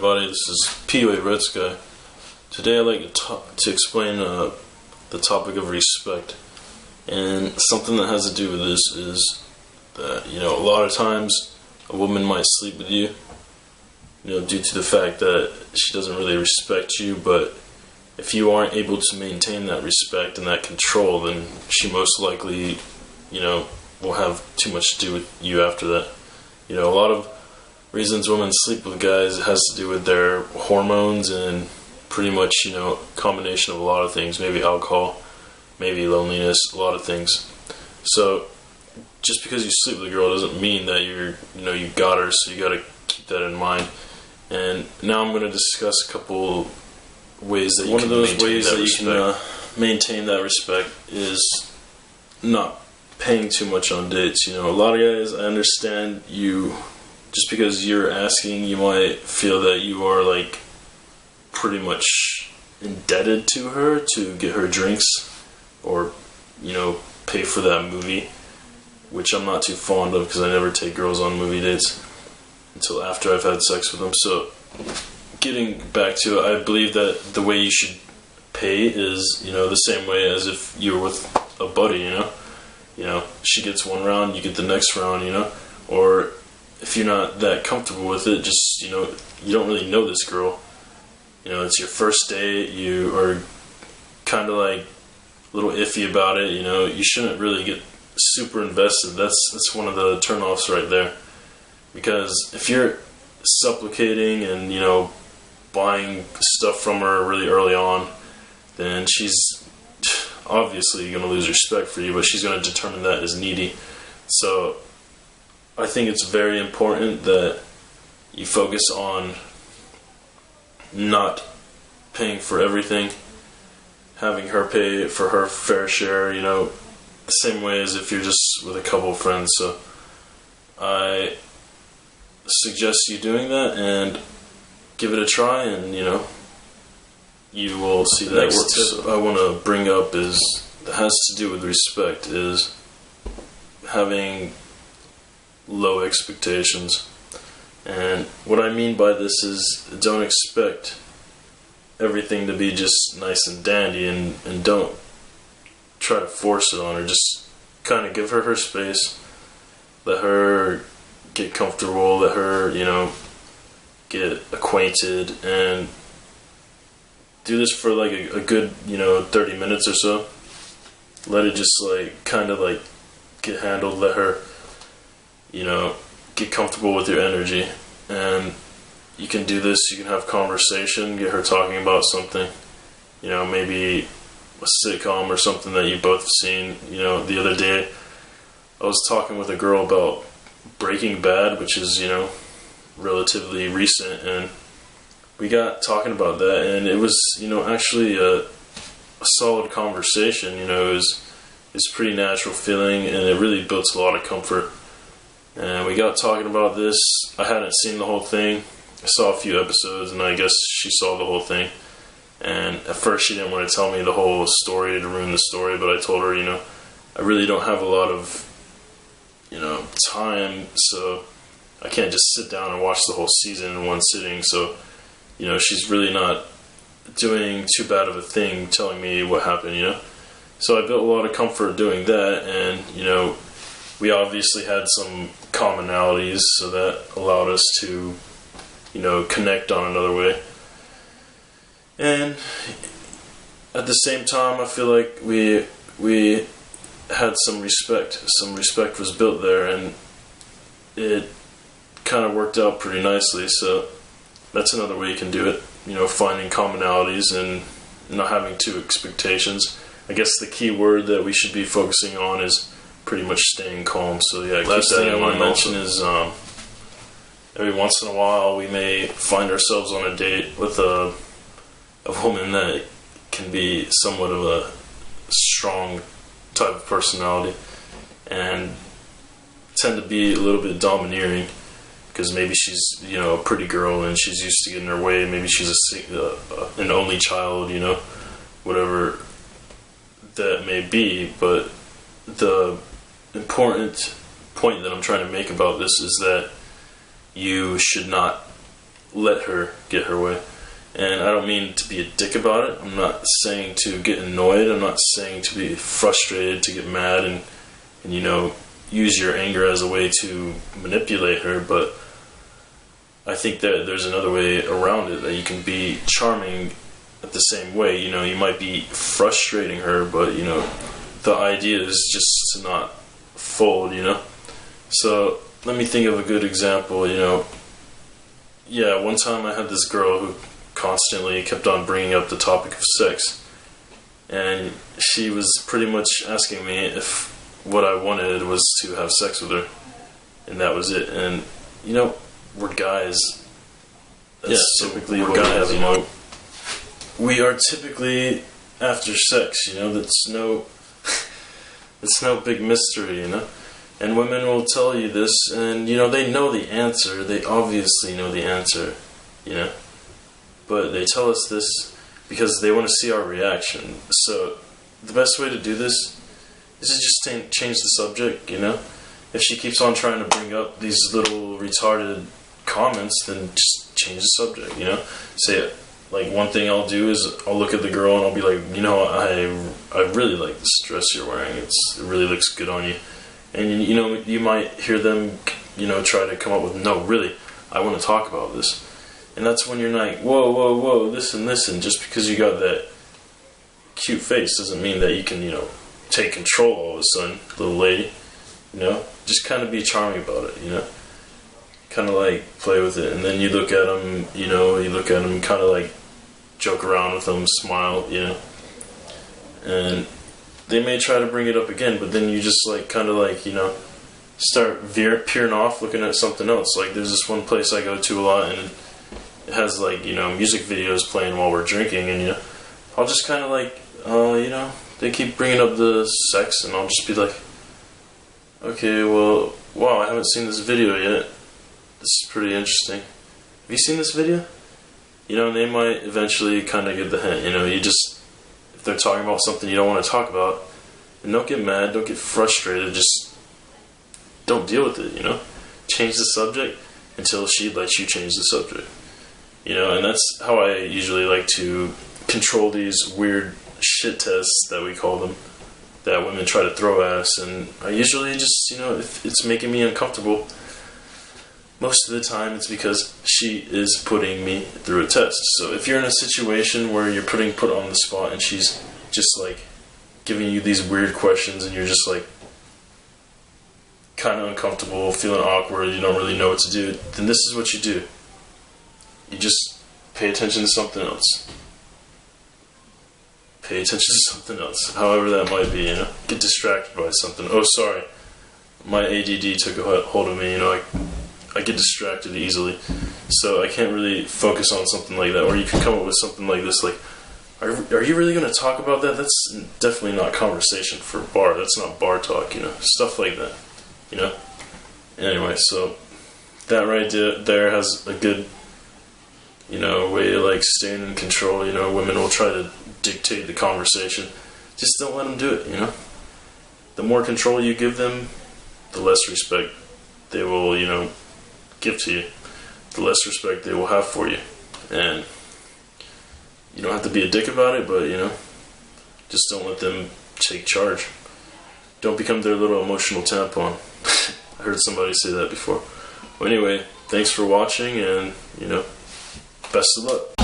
everybody, this is POA Redsky. Today I'd like to explain the topic of respect. And something that has to do with this is that, a lot of times a woman might sleep with you, due to the fact that she doesn't really respect you, but if you aren't able to maintain that respect and that control, then she most likely, will have too much to do with you after that. A lot of reasons women sleep with guys has to do with their hormones and pretty much, a combination of a lot of things. Maybe alcohol, maybe loneliness, a lot of things. So just because you sleep with a girl doesn't mean that you got her, so you got to keep that in mind. And now I'm going to discuss a couple ways that you can maintain that respect. One of those ways that you can maintain that respect is not paying too much on dates. A lot of guys, I understand you. Just because you're asking, you might feel that you are pretty much indebted to her to get her drinks or, pay for that movie, which I'm not too fond of because I never take girls on movie dates until after I've had sex with them. So, getting back to it, I believe that the way you should pay is, the same way as if you were with a buddy, she gets one round, you get the next round, or if you're not that comfortable with it, just, you don't really know this girl. It's your first date, you are kind of a little iffy about it, you shouldn't really get super invested. That's one of the turnoffs right there. Because if you're supplicating and, buying stuff from her really early on, then she's obviously going to lose respect for you, but she's going to determine that as needy. So I think it's very important that you focus on not paying for everything, having her pay for her fair share, the same way as if you're just with a couple of friends. So I suggest you doing that and give it a try, and you will see that it works. Next tip I want to bring up that has to do with respect is having low expectations. And what I mean by this is, don't expect everything to be just nice and dandy, and don't try to force it on her. Just kind of give her her space, let her get comfortable, let her get acquainted, and do this for a good 30 minutes or so. Let it just get handled. Let her get comfortable with your energy, and you can do this. You can have conversation, get her talking about something, maybe a sitcom or something that you both have seen. The other day I was talking with a girl about Breaking Bad, which is relatively recent, and we got talking about that, and it was actually a solid conversation. It's a pretty natural feeling, and it really built a lot of comfort. And we got talking about this. I hadn't seen the whole thing. I saw a few episodes, and I guess she saw the whole thing. And at first she didn't want to tell me the whole story to ruin the story, but I told her, I really don't have a lot of, time, so I can't just sit down and watch the whole season in one sitting. So, she's really not doing too bad of a thing telling me what happened, So I built a lot of comfort doing that, and, we obviously had some commonalities, so that allowed us to, connect on another way. And at the same time, I feel like we had some respect. Some respect was built there, and it kind of worked out pretty nicely. So that's another way you can do it. Finding commonalities and not having two expectations. I guess the key word that we should be focusing on is pretty much staying calm. So yeah, last thing I want to mention is every once in a while we may find ourselves on a date with a woman that can be somewhat of a strong type of personality and tend to be a little bit domineering, because maybe she's a pretty girl and she's used to getting her way. Maybe she's an only child, whatever that may be. But the important point that I'm trying to make about this is that you should not let her get her way. And I don't mean to be a dick about it. I'm not saying to get annoyed. I'm not saying to be frustrated, to get mad and use your anger as a way to manipulate her. But I think that there's another way around it, that you can be charming at the same way. You might be frustrating her, but the idea is just to not fold. So let me think of a good example. One time I had this girl who constantly kept on bringing up the topic of sex, and she was pretty much asking me if what I wanted was to have sex with her, and that was it. And we're guys. That's typically what guys, we are typically after sex. That's no it's no big mystery. And women will tell you this, and they know the answer. They obviously know the answer, but they tell us this because they want to see our reaction. So the best way to do this is to just change the subject. If she keeps on trying to bring up these little retarded comments, then just change the subject. Say it. Like, one thing I'll do is I'll look at the girl and I'll be like, I really like this dress you're wearing. It really looks good on you. And you might hear them, try to come up with, no, really, I want to talk about this. And that's when you're like, whoa, listen. Just because you got that cute face doesn't mean that you can, take control all of a sudden, little lady. Just kind of be charming about it, kind of like play with it. And then you look at them, kind of like joke around with them, smile, and they may try to bring it up again, but then you just start peering off, looking at something else. Like, there's this one place I go to a lot, and it has music videos playing while we're drinking, and I'll just kind of they keep bringing up the sex, and I'll just be like, okay, well, wow, I haven't seen this video yet. This is pretty interesting. Have you seen this video? And they might eventually kind of get the hint. If they're talking about something you don't want to talk about, and don't get mad, don't get frustrated, just don't deal with it, Change the subject until she lets you change the subject. And that's how I usually like to control these weird shit tests that we call them, that women try to throw at us. And I usually just, if it's making me uncomfortable, most of the time it's because she is putting me through a test. So if you're in a situation where you're put on the spot and she's just giving you these weird questions and you're just kind of uncomfortable, feeling awkward, you don't really know what to do, then this is what you do. You just pay attention to something else. Pay attention to something else, however that might be, Get distracted by something. Oh, sorry, my ADD took a hold of me, I get distracted easily, so I can't really focus on something like that. Or you can come up with something like this, are you really going to talk about that? That's definitely not conversation for a bar. That's not bar talk, stuff like that, Anyway, so that right there has a good, way of staying in control. Women will try to dictate the conversation. Just don't let them do it, The more control you give them, the less respect they will, give to you, the less respect they will have for you. And you don't have to be a dick about it, but just don't let them take charge. Don't become their little emotional tampon. I heard somebody say that before. Well, anyway, thanks for watching, and best of luck.